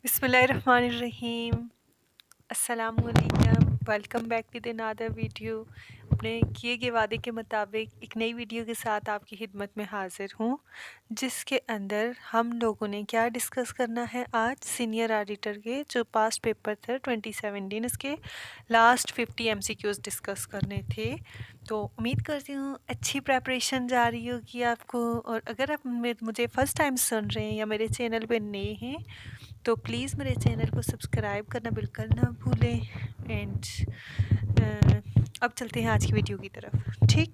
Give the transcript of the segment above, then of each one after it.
बिस्मिल्लाहिर्रहमानिर्रहीम। अस्सलामुअलैकुम। Welcome back with another video. अपने किए गए वादे के मुताबिक एक नई वीडियो के साथ आपकी खिदमत में हाज़िर हूँ, जिसके अंदर हम लोगों ने क्या डिस्कस करना है आज सीनियर ऑडिटर के जो पास्ट पेपर थे 2017, इसके लास्ट 50 MCQs डिस्कस करने थे। तो उम्मीद करती हूँ अच्छी प्रेपरेशन जा रही होगी आपको। और अगर आप मुझे फ़र्स्ट टाइम सुन रहे हैं या मेरे चैनल पे नए हैं तो प्लीज़ मेरे चैनल को सब्सक्राइब करना बिल्कुल ना भूलें। एंड अब चलते हैं आज की वीडियो की तरफ। ठीक,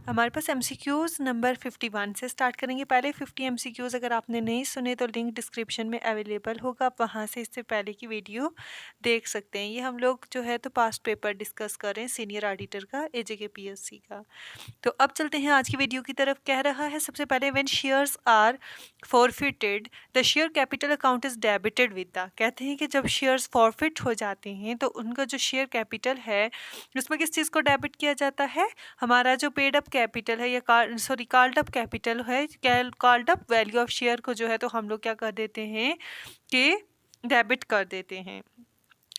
हमारे पास MCQs नंबर 51 से स्टार्ट करेंगे। पहले 50 MCQs अगर आपने नहीं सुने तो लिंक डिस्क्रिप्शन में अवेलेबल होगा, आप वहाँ से इससे पहले की वीडियो देख सकते हैं। ये हम लोग जो है तो पास्ट पेपर डिस्कस कर रहे हैं सीनियर ऑडिटर का AJK PSC का। तो अब चलते हैं आज की वीडियो की तरफ। कह रहा है सबसे पहले when shares are forfeited the share capital account is debited with the. कहते हैं कि जब शेयर्स फॉरफिट हो जाते हैं तो उनका जो शेयर कैपिटल है उसमें किस चीज़ को डेबिट किया जाता है, हमारा जो पेड अप कैपिटल है या कॉल्ड अप कैपिटल है, called up value of share को जो है तो हम लोग क्या कर देते हैं कि डेबिट कर देते हैं।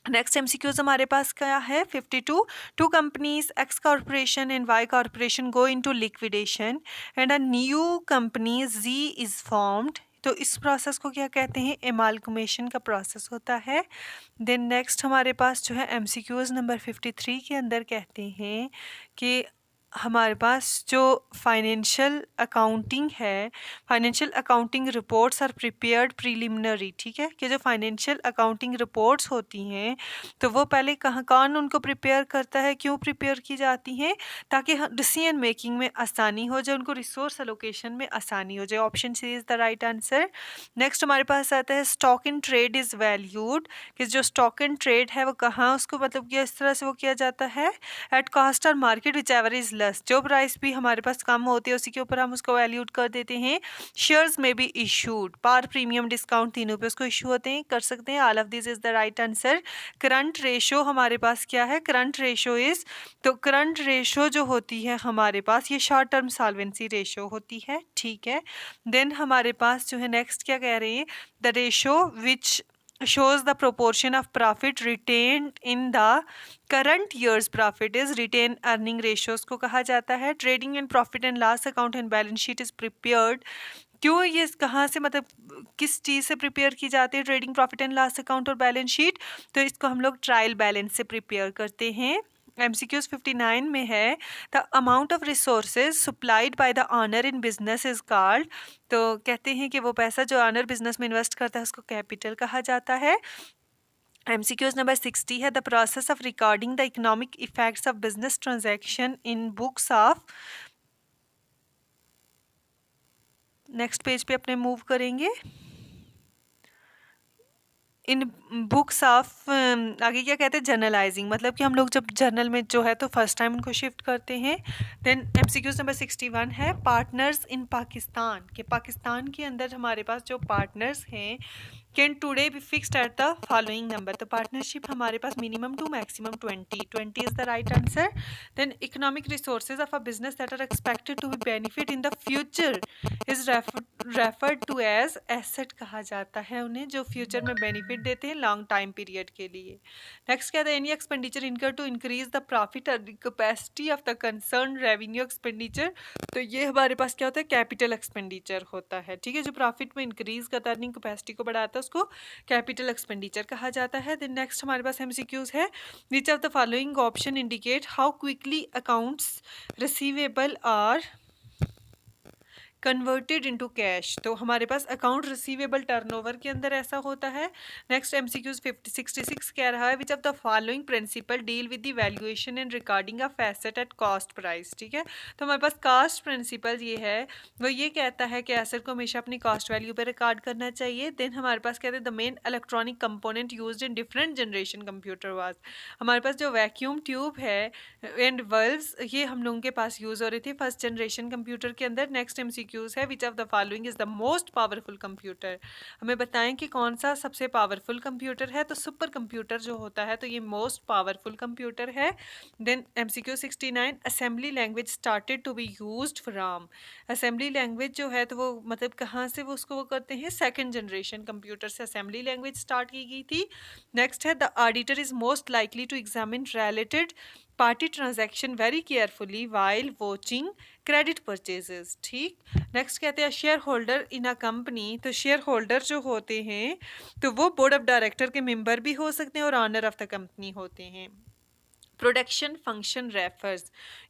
नेक्स्ट MCQs हमारे पास क्या है 52। Two companies X corporation and Y corporation go into liquidation and a new company Z is formed. तो इस प्रोसेस को क्या कहते हैं, एमालगमेशन का प्रोसेस होता है। देन नेक्स्ट हमारे पास जो है MCQs नंबर 53 के अंदर कहते हैं कि हमारे पास जो फाइनेंशियल अकाउंटिंग है, financial accounting reports are prepared preliminary. ठीक है, कि जो फाइनेंशियल अकाउंटिंग रिपोर्ट्स होती हैं तो वो पहले कौन उनको प्रिपेयर करता है, क्यों प्रिपेयर की जाती हैं, ताकि डिसीजन मेकिंग में आसानी हो जाए, उनको रिसोर्स एलोकेशन में आसानी हो जाए। Option C is the right answer. Next हमारे पास आता है stock in trade is valued, कि जो स्टॉक इन ट्रेड है वो कहाँ उसको मतलब कि इस तरह से वो किया जाता है एट कॉस्ट और market which ever is less. जो प्राइस भी हमारे पास कम होती है उसी के ऊपर हम उसको वैल्यूड कर देते हैं। शेयर्स में भी इशूड पार प्रीमियम डिस्काउंट तीनों पे उसको इशू होते हैं, कर सकते हैं। All of this is the right answer. Current ratio हमारे पास क्या है, करंट रेशो इज, तो करंट रेशो जो होती है हमारे पास ये शॉर्ट टर्म सॉल्वेंसी रेशो होती है। ठीक है, देन हमारे पास जो है नेक्स्ट क्या कह रहे हैं, the ratio which shows the proportion of profit retained in the current year's profit is retained earning ratios को कहा जाता है। Trading and profit and loss account and balance sheet is prepared, क्यों ये कहाँ से मतलब किस चीज़ से प्रिपेयर की जाती है trading profit and loss account और बैलेंस शीट, तो इसको हम लोग ट्रायल बैलेंस से प्रिपेयर करते हैं। MCQs 59 में है the amount of resources supplied by the owner in business is called, तो कहते हैं कि वो पैसा जो ऑनर बिजनेस में इन्वेस्ट करता है उसको कैपिटल कहा जाता है। MCQs नंबर 60 है the process of recording the economic effects of business transaction in books of. Next page पे अपने मूव करेंगे। इन बुक्स ऑफ आगे क्या कहते हैं, जर्नलाइजिंग, मतलब कि हम लोग जब जर्नल में जो है तो फर्स्ट टाइम उनको शिफ्ट करते हैं। देन MCQs नंबर 61 है पार्टनर्स इन पाकिस्तान, के पाकिस्तान के अंदर हमारे पास जो पार्टनर्स हैं can today be fixed at the following number, तो पार्टनरशिप हमारे पास minimum two maximum 20 is the right answer. Then economic resources of a business that are expected to be benefit in the future is referred to as asset कहा जाता है उन्हें, जो future में benefit देते हैं लॉन्ग टाइम पीरियड के लिए। नेक्स्ट क्या था, एनी एक्सपेंडिचर इनकर टू इंक्रीज द प्रॉफिट और capacity of the concern revenue expenditure, तो ये हमारे पास क्या होता है, कैपिटल एक्सपेंडिचर होता है। ठीक है, जो प्रॉफिट में इंक्रीज करता है, अर्निंग कैपेसिटी को बढ़ाता है, उसको कैपिटल एक्सपेंडिचर कहा जाता है। देन नेक्स्ट हमारे पास MCQs है which of the following option indicate how quickly accounts receivable are converted into cash, तो हमारे पास अकाउंट रिसीवेबल टर्नओवर के अंदर ऐसा होता है। नेक्स्ट MCQs 66 कह रहा है which of the following principle deal with the valuation and recording of asset at cost price. ठीक है, तो हमारे पास कास्ट प्रिंसिपल ये है, वो ये कहता है कि एसेट को हमेशा अपनी कॉस्ट वैल्यू पर रिकॉर्ड करना चाहिए। देन हमारे पास कहते हैं the main electronic component used in different generation computer was, हमारे पास जो वैक्यूम ट्यूब है एंड वल्व्स ये हम लोगों के पास यूज़ हो रही थी फर्स्ट जनरेशन कंप्यूटर के अंदर। नेक्स्ट MCQ MCQs है, which of the following is the most powerful computer. हमें बताएं कि कौन सा सबसे पावरफुल कंप्यूटर है, तो सुपर कंप्यूटर जो होता है तो ये मोस्ट पावरफुल कंप्यूटर है। Then MCQ 69, assembly language started to be used from. Assembly language जो है तो वो मतलब कहाँ से वो उसको वो करते हैं, सेकंड जनरेशन कंप्यूटर से असेंबली लैंग्वेज स्टार्ट की गई थी। नेक्स्ट है the auditor is most likely to examine related party transaction very carefully while watching credit purchases. ठीक, नेक्स्ट कहते हैं share holder in a company. तो शेयर होल्डर जो होते हैं तो वो बोर्ड ऑफ डायरेक्टर के मेंबर भी हो सकते हैं और ऑनर ऑफ द कंपनी होते हैं। Production function refers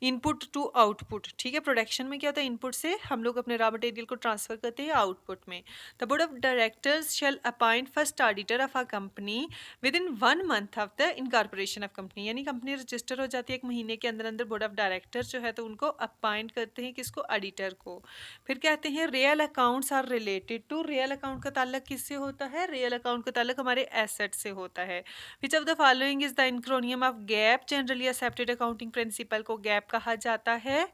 input to output. ठीक है, प्रोडक्शन में क्या होता है, इनपुट से हम लोग अपने रॉ मटेरियल को ट्रांसफर करते हैं आउटपुट में। The board of directors shall appoint first auditor of a company within 1 month of the incorporation of company. यानी कंपनी रजिस्टर हो जाती है 1 महीने के अंदर अंदर बोर्ड ऑफ डायरेक्टर जो है तो उनको अपॉइंट करते हैं, किसको, ऑडिटर को। फिर कहते हैं real accounts are related to. Real account का ताल्लुक किससे होता है, रियल अकाउंट का ताल्लुक हमारे एसेट से होता है। Which of the following is the acronym of GAAP. Generally accepted accounting principle को गैप कहा जाता है।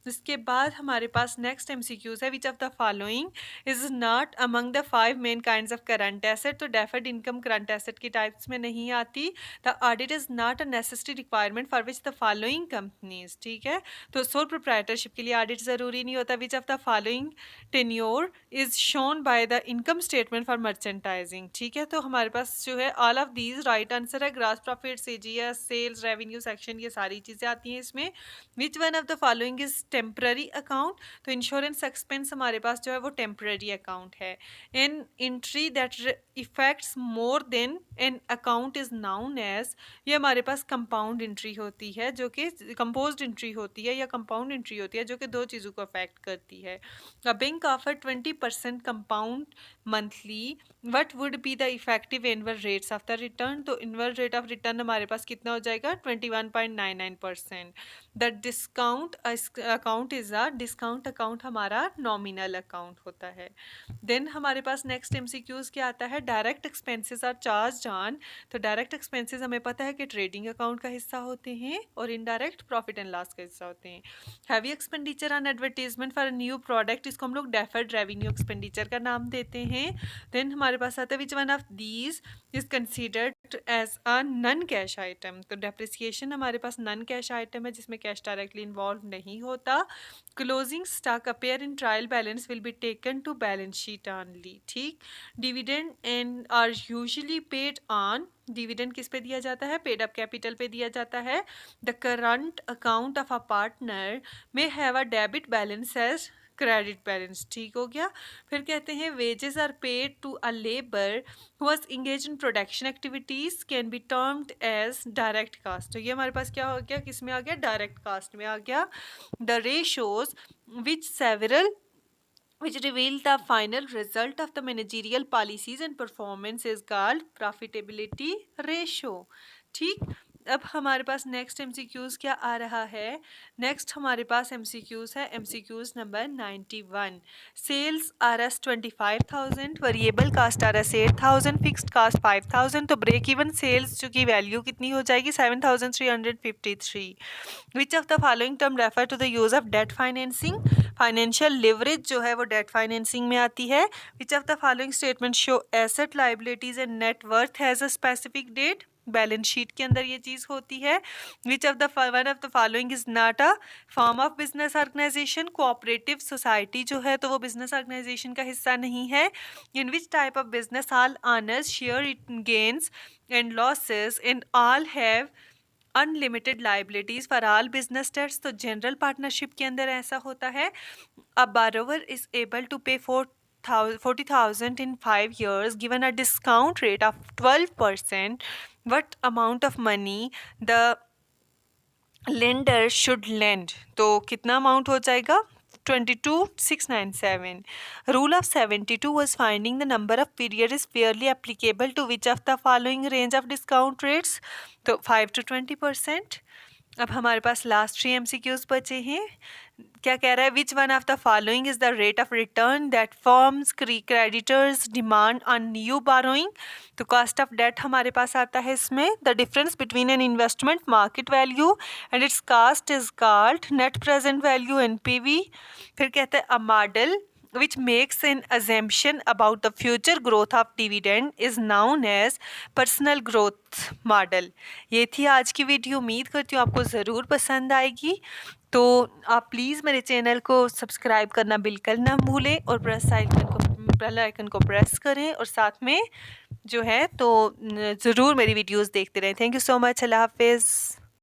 इसके बाद हमारे पास नेक्स्ट MCQs है, which of the following is not among the 5 main kinds of current asset. तो डेफर्ड इनकम करंट एसेट की टाइप्स में नहीं आती। The audit is not a necessary requirement for which the following companies. ठीक है, तो sole proprietorship के लिए ऑडिट जरूरी नहीं होता। Which of the following tenure is shown by the income statement for merchandising. ठीक है, तो हमारे पास जो है all of these right answer है। Gross profit, CGS, sales, revenue section, ये सारी चीज़ें आती हैं इसमें। Which one of the following is temporary account. तो इंश्योरेंस एक्सपेंस हमारे पास जो है वो टेम्पररी अकाउंट है। An entry that effects more than an account is noun as. ये हमारे पास कंपाउंड एंट्री होती है, जो कि कंपोज्ड एंट्री होती है या कंपाउंड एंट्री होती है, जो कि 2 चीज़ों को अफेक्ट करती है। A bank offer 20% compound monthly, what would be the effective annual rates of the return. तो एनुअल रेट ऑफ रिटर्न हमारे पास कितना हो जाएगा, 21.99%। The discount account is a, discount account हमारा नॉमिनल अकाउंट होता है। देन हमारे पास नेक्स्ट MCQs क्या आता है, direct expenses are charge on. तो डायरेक्ट एक्सपेंसेस हमें पता है कि ट्रेडिंग अकाउंट का हिस्सा होते हैं और इनडायरेक्ट प्रॉफिट एंड लॉस का हिस्सा होते हैं। Heavy expenditure on advertisement for new product, इसको हम लोग डेफर्ड रेवेन्यू एक्सपेंडिचर का नाम देते हैं। देन हमारे पास आता है which one of these is considered as a non cash item. तो डेप्रिसिएशन हमारे पास नन कैश आइटम है जिसमें कैश डायरेक्टली इन्वॉल्व नहीं होता। Closing stock appear in trial balance will be taken to balance sheet only. ठीक, dividend and are usually paid on. Dividend किस पे दिया जाता है, पेड अप कैपिटल पे दिया जाता है। The current account of a partner में have a debit balance as credit balance. ठीक हो गया। फिर कहते हैं wages are paid to a labour who was engage in production activities can be termed as direct cost. तो ये हमारे पास क्या हो गया, किस में आ गया, डायरेक्ट कास्ट में आ गया। The ratios which several which reveal the final result of the managerial policies and performance is called profitability ratio। ठीक, अब हमारे पास नेक्स्ट MCQs क्या आ रहा है, नेक्स्ट हमारे पास MCQs है MCQs number 91। Sales RS 25,000, variable cost RS 8,000, fixed cost 5,000। तो ब्रेक इवन सेल्स जो की वैल्यू कितनी हो जाएगी, 7,353। Which of the following term refer to the use of debt financing. Financial leverage जो है वो डेट फाइनेंसिंग में आती है। Which of the following statement show asset liabilities and net worth has a specific date. Balance sheet के अंदर ये चीज़ होती है। Which of the one of the following is not a form of business organization. Cooperative society जो है तो वो बिजनेस ऑर्गेनाइजेशन का हिस्सा नहीं है। In which type of business all owners share in gains and losses and all have unlimited liabilities for all business debts. तो general partnership के अंदर ऐसा होता है। A borrower is able to pay 40,000 in 5 years given a discount rate of 12%. What amount of money the lender should lend? तो कितना amount हो जाएगा, 22,697. Rule of 72 was finding the number of period is fairly applicable to which of the following range of discount rates? तो 5 to 20%. अब हमारे पास last 3 MCQs बचे हैं। क्या कह रहा है, which one of the following is the rate of return that firm's creditors demand on new borrowing. तो कॉस्ट ऑफ डेट हमारे पास आता है इसमें, the difference between an investment market value and its cost is called net present value NPV। फिर कहते हैं a model which makes an assumption about the future growth of dividend is known as personal growth model। ये थी आज की video, उम्मीद करती हूँ आपको ज़रूर पसंद आएगी। तो आप प्लीज़ मेरे चैनल को सब्सक्राइब करना बिल्कुल ना भूलें और बेल आइकन को प्रेस करें, और साथ में जो है तो ज़रूर मेरी वीडियोस देखते रहें। Thank you so much. अल्लाह हाफिज़।